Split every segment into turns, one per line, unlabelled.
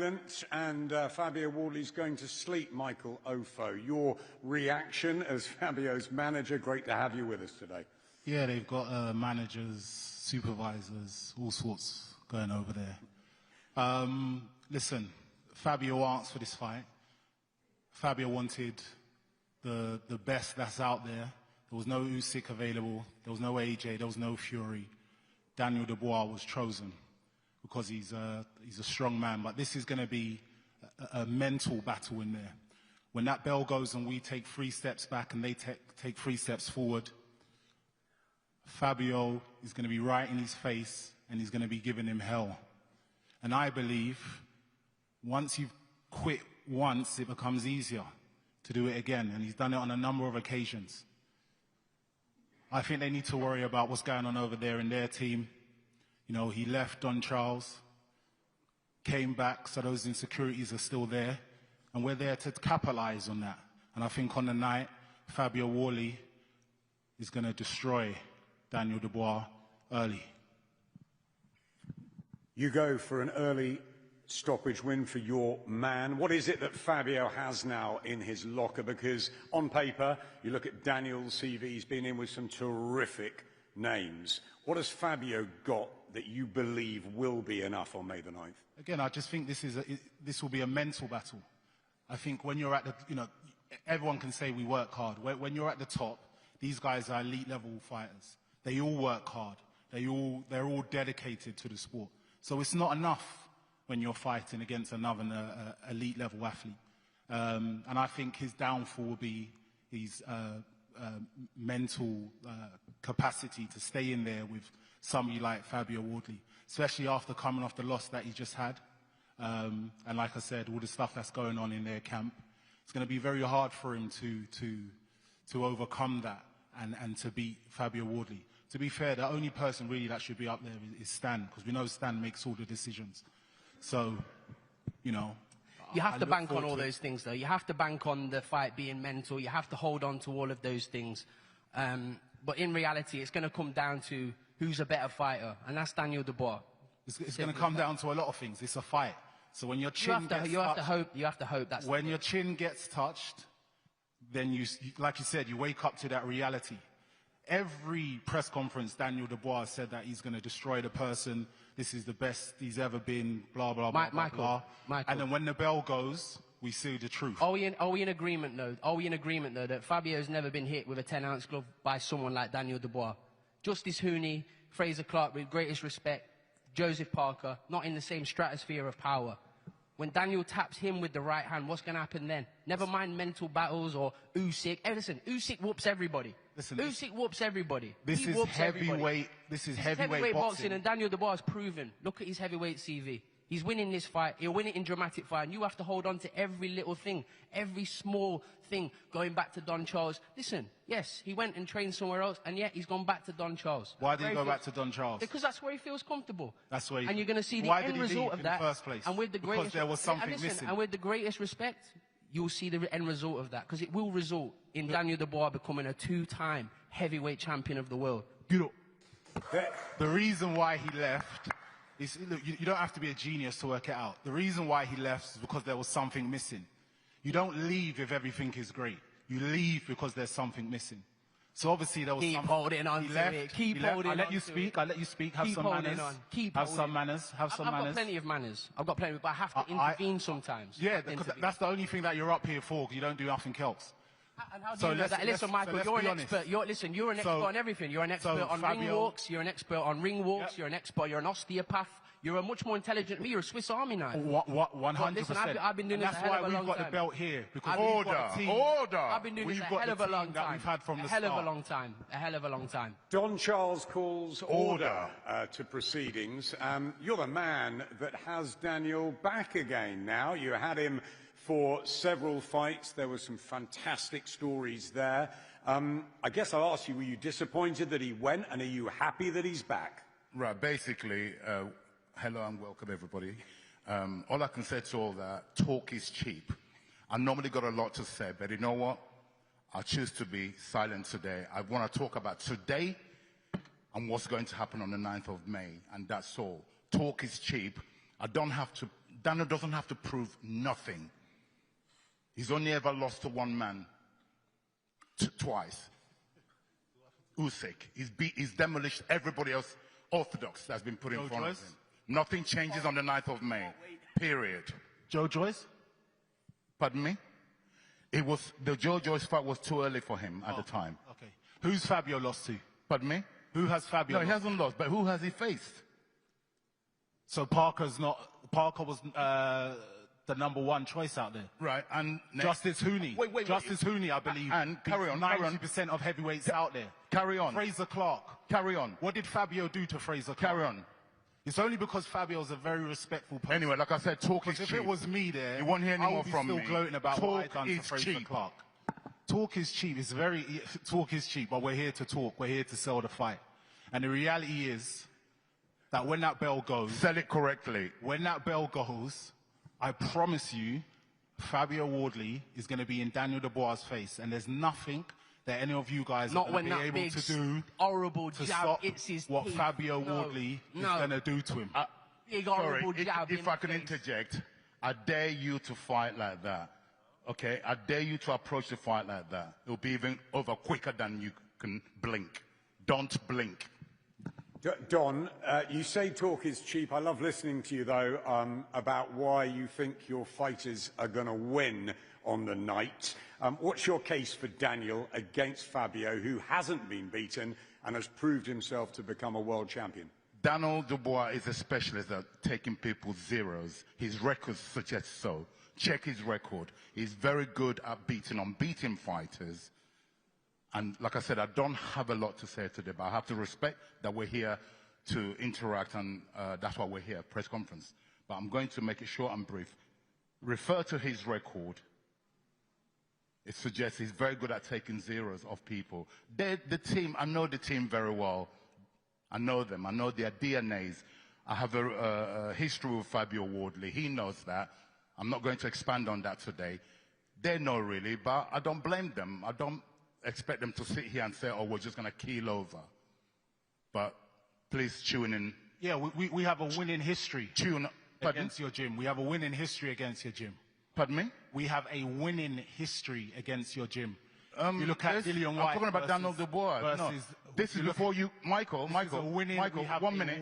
And Fabio Wardley's going to sleep, Michael Ofo. Your reaction as Fabio's manager, great to have you with us today.
Yeah, they've got managers, supervisors, all sorts going over there. Listen, Fabio asked for this fight. Fabio wanted the best that's out there. There was no Usyk available. There was no AJ. There was no Fury. Daniel Dubois was chosen because he's a strong man. But this is going to be a mental battle in there. When that bell goes and we take 3 steps back and they take 3 steps forward, Fabio is going to be right in his face and he's going to be giving him hell. And I believe once you've quit once, it becomes easier to do it again. And he's done it on a number of occasions. I think they need to worry about what's going on over there in their team. You know, he left Don Charles, came back, so those insecurities are still there. And we're there to capitalize on that. And I think on the night, Fabio Wardley is going to destroy Daniel Dubois early.
You go for an early stoppage win for your man. What is it that Fabio has now in his locker? Because on paper, you look at Daniel's CV, he's been in with some terrific names. What has Fabio got that you believe will be enough on May the 9th?
Again, I just think this will be a mental battle. I think when you're at the, everyone can say we work hard. When you're at the top, these guys are elite level fighters. They all work hard. They're all dedicated to the sport. So it's not enough when you're fighting against another elite level athlete. And I think his downfall will be his mental capacity to stay in there with somebody like Fabio Wardley, especially after coming off the loss that he just had. And like I said, all the stuff that's going on in their camp, it's going to be very hard for him to overcome that and to beat Fabio Wardley. To be fair, the only person really that should be up there is Stan, because we know Stan makes all the decisions. So, you have
to bank on all those things, though. You have to bank on the fight being mental. You have to hold on to all of those things. But in reality, it's going to come down to who's a better fighter, and that's Daniel Dubois.
It's going to come down to a lot of things. It's a fight. So when your chin gets touched,
you have to hope that's
when your chin gets touched, then you, like you said, you wake up to that reality. Every press conference, Daniel Dubois said that he's going to destroy the person. This is the best he's ever been, blah, blah, blah, blah. And then when the bell goes, we see the truth.
Are we in agreement, though? Are we in agreement, though, that Fabio's never been hit with a 10-ounce glove by someone like Daniel Dubois? Justice Hooney, Fraser Clark, with greatest respect, Joseph Parker, not in the same stratosphere of power. When Daniel taps him with the right hand, what's going to happen then? Never mind mental battles or Usyk. Hey, listen, Usyk whoops everybody. Usyk whoops everybody.
This is heavyweight. This is heavyweight boxing,
and Daniel Dubois has proven. Look at his heavyweight CV. He's winning this fight. He'll win it in dramatic fight. And you have to hold on to every little thing, every small thing. Going back to Don Charles. Listen, yes, he went and trained somewhere else, and yet he's gone back to Don Charles.
Why did he go back to Don Charles?
Because that's where he feels comfortable.
That's where.
And you're going to see the end result of that.
In the first place?
And with the greatest,
because there was something missing.
And with the greatest respect, you'll see the end result of that, because it will result in Daniel Dubois becoming a 2-time heavyweight champion of the world.
The reason why he left is, look, you don't have to be a genius to work it out. The reason why he left is because there was something missing. You don't leave if everything is great. You leave because there's something missing. So obviously there was something.
Keep holding on to it. Keep holding on to it.
I'll let you speak. I'll let you speak. Have some manners. Have some manners. Have some manners.
I've got plenty of manners. I've got plenty, but I have to intervene sometimes.
Yeah, that's the only thing that you're up here for, because you don't do nothing else.
And how do you know that? Listen, Michael, you're an expert. You're an expert on everything. You're an expert on ring walks. You're an expert on ring walks. You're an expert. You're an osteopath. You're much more intelligent than me. You're a Swiss Army knife.
100%.
Listen, I've been doing this a hell of a long time.
That's why we've got the belt here. Because
Order!
I've been doing this a hell of a long time.
We've had from the
start. A hell of a long time.
Don Charles calls order to proceedings. You're the man that has Daniel back again now. You had him for several fights. There were some fantastic stories there. I guess I'll ask you, were you disappointed that he went, and are you happy that he's back?
Right, basically, hello and welcome everybody. All I can say to all that, talk is cheap. I normally got a lot to say, but you know what? I choose to be silent today. I want to talk about today and what's going to happen on the 9th of May, and that's all. Talk is cheap. I don't have to Daniel doesn't have to prove nothing. He's only ever lost to one man twice. Usyk. He's demolished everybody else orthodox that's been put in front of him. Nothing changes on the 9th of May. Period.
Joe Joyce?
Pardon me? The Joe Joyce fight was too early for him at the time.
Okay. Who's Fabio lost to?
Pardon me?
Who has Fabio
No, he hasn't lost, but who has he faced?
So Parker was the number one choice out there.
Right, and
Justice Hooney.
Wait.
Justice Hooney, I believe.
And carry on.
90% of heavyweights out there.
Carry on.
Fraser Clark.
Carry on.
What did Fabio do to Fraser Clark?
Carry on.
It's only because Fabio's a very respectful person.
Anyway, like I said, talk is cheap.
If it was me there,
you won't hear any more from me.
I would be still gloating about what I done to
Talk
Fraser
is cheap.
Clark. Talk is cheap. Talk is cheap, but we're here to talk. We're here to sell the fight. And the reality is that when that bell goes...
Sell it correctly.
When that bell goes, I promise you, Fabio Wardley is going to be in Daniel Dubois' face. And there's nothing that any of you guys are going to be able to do
horrible
to
jab
stop
hits his
what
teeth.
Fabio Wardley is going to do to him.
Big
Sorry,
horrible jab
if I can interject, I dare you to fight like that. Okay? I dare you to approach the fight like that. It'll be even over quicker than you can blink. Don't blink.
Don, you say talk is cheap. I love listening to you, though, about why you think your fighters are going to win on the night. What's your case for Daniel against Fabio, who hasn't been beaten and has proved himself to become a world champion?
Daniel Dubois is a specialist at taking people's zeros. His record suggests so. Check his record. He's very good at beating unbeaten fighters. And like I said, I don't have a lot to say today, but I have to respect that we're here to interact, and that's why we're here, press conference. But I'm going to make it short and brief. Refer to his record. It suggests he's very good at taking zeros off people. The team, I know the team very well. I know them. I know their DNAs. I have a history with Fabio Wardley. He knows that. I'm not going to expand on that today. They know really, but I don't blame them. I don't expect them to sit here and say, oh, we're just going to keel over. But please tune in.
Yeah, we have a winning history
Pardon?
against your gym. We have a winning history against your gym.
Pardon me?
We have a winning history against your gym. You look at Dillian White.
I'm talking about Daniel Dubois. No, this is before you, Michael, 1 minute.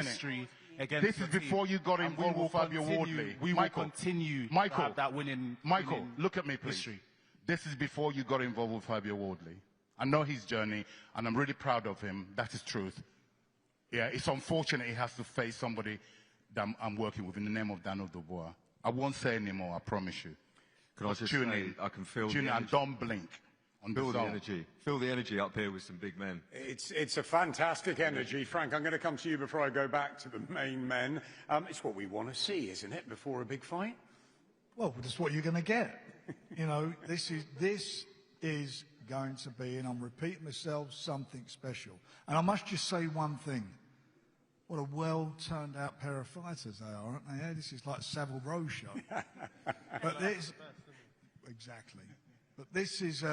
History against
this is before you got involved with Fabio Wardley.
We will continue to have that winning
Michael, look at me, please.
history.
This is before you got involved with Fabio Wardley. I know his journey, and I'm really proud of him. That is truth. Yeah, it's unfortunate he has to face somebody that I'm working with in the name of Daniel Dubois. I won't say anymore, I promise you.
Can I just say, I can feel the energy.
And don't blink.
Feel the energy. Feel the energy up here with some big men.
It's a fantastic energy. Frank, I'm going to come to you before I go back to the main men. It's what we want to see, isn't it, before a big fight?
Well, that's what you're going to get. You know, this is going to be, and I'm repeating myself, something special. And I must just say one thing. What a well-turned-out pair of fighters they are, aren't they? This is like Savile Row show. But this... Exactly. But this is...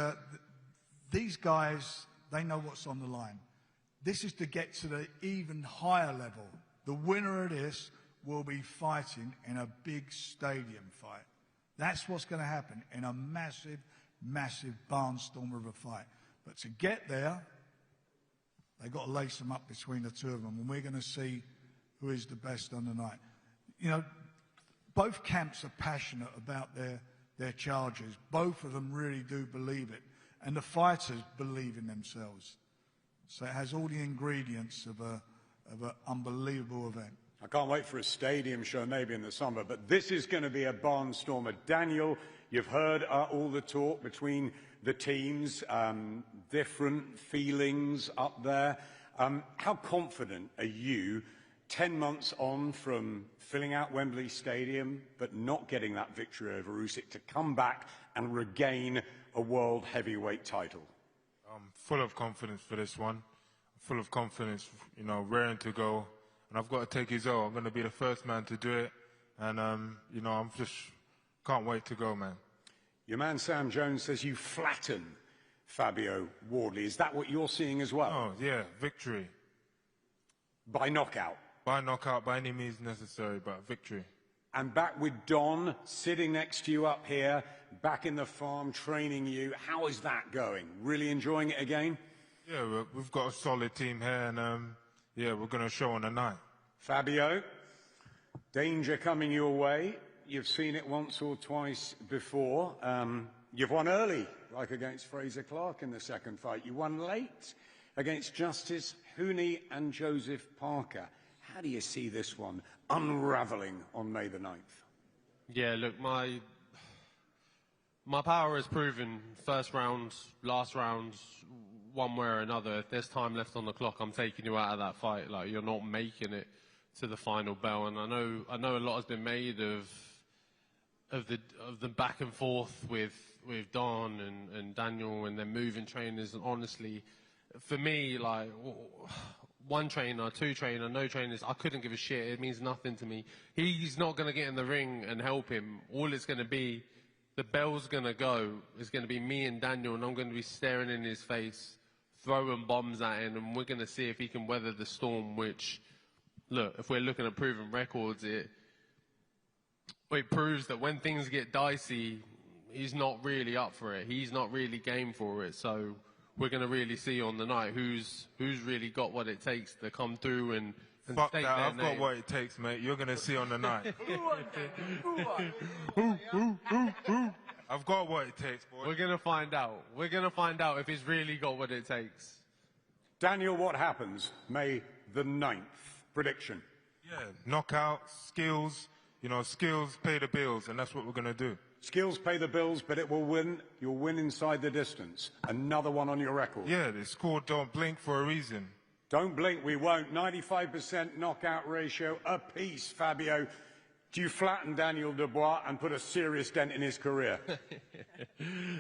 these guys, they know what's on the line. This is to get to the even higher level. The winner of this will be fighting in a big stadium fight. That's what's going to happen in a massive, massive barnstormer of a fight. But to get there, they've got to lace them up between the two of them, and we're going to see who is the best on the night. You know, both camps are passionate about their charges. Both of them really do believe it. And the fighters believe in themselves. So it has all the ingredients of an unbelievable event.
I can't wait for a stadium show maybe in the summer, but this is going to be a barnstormer. Daniel, you've heard all the talk between the teams, different feelings up there. How confident are you 10 months on from filling out Wembley Stadium but not getting that victory over Usyk to come back and regain a world heavyweight title?
I'm full of confidence for this one. Full of confidence, you know, raring to go. And I've got to take his oath. I'm going to be the first man to do it. And, you know, I'm just can't wait to go, man.
Your man Sam Jones says you flatten Fabio Wardley. Is that what you're seeing as well?
Oh, yeah, victory.
By knockout?
By knockout, by any means necessary, but victory.
and back with Don sitting next to you up here, back in the farm training you. How is that going? Really enjoying it again?
Yeah, we've got a solid team here, and yeah, we're going to show on the night.
Fabio, danger coming your way. You've seen it once or twice before. You've won early, like against Fraser Clarke in the second fight. You won late against Justice Hooney and Joseph Parker. How do you see this one unravelling on May the 9th?
Yeah, look, my power is proven first round, last round, one way or another. If there's time left on the clock, I'm taking you out of that fight. Like, you're not making it to the final bell. And I know a lot has been made of the back and forth with Don and Daniel and their moving trainers. And honestly, for me, like, one trainer, two trainer, no trainers, I couldn't give a shit. It means nothing to me. He's not going to get in the ring and help him. All it's going to be, the bell's going to go, it's going to be me and Daniel, and I'm going to be staring in his face, throwing bombs at him, and we're going to see if he can weather the storm, which, look, if we're looking at proven records, it proves that when things get dicey, he's not really up for it. He's not really game for it. So we're going to really see on the night who's really got what it takes to come through and
Fuck
state
that,
their
I've got
name.
what it takes, mate. You're going to see on the night. I've got what it takes, boy.
We're going to find out. We're going to find out if he's really got what it takes.
Daniel, what happens May the 9th? Prediction.
Yeah, knockout, skills. You know, skills pay the bills, and that's what we're going to do.
Skills pay the bills, but it will win. You'll win inside the distance. Another one on your record.
Yeah, it's called Don't Blink for a reason.
Don't blink, we won't. 95% knockout ratio apiece, Fabio. Do you flatten Daniel Dubois and put a serious dent in his career?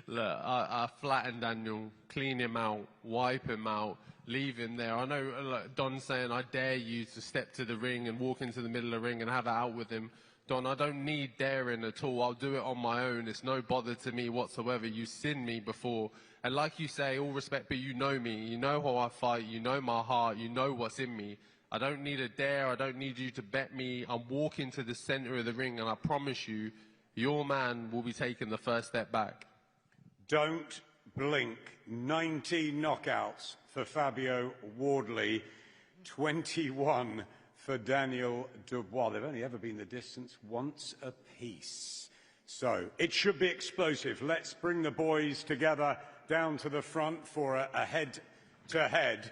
Look, I flatten Daniel, clean him out, wipe him out, leave him there. I know like, Don's saying, I dare you to step to the ring and walk into the middle of the ring and have it out with him. Don, I don't need daring at all. I'll do it on my own. It's no bother to me whatsoever. You've seen me before. And like you say, all respect, but you know me. You know how I fight. You know my heart. You know what's in me. I don't need a dare. I don't need you to bet me. I'm walking to the center of the ring, and I promise you, your man will be taking the first step back.
Don't blink. 90 knockouts for Fabio Wardley. 21 for Daniel Dubois. They've only ever been the distance once apiece. So it should be explosive. Let's bring the boys together down to the front for a head-to-head.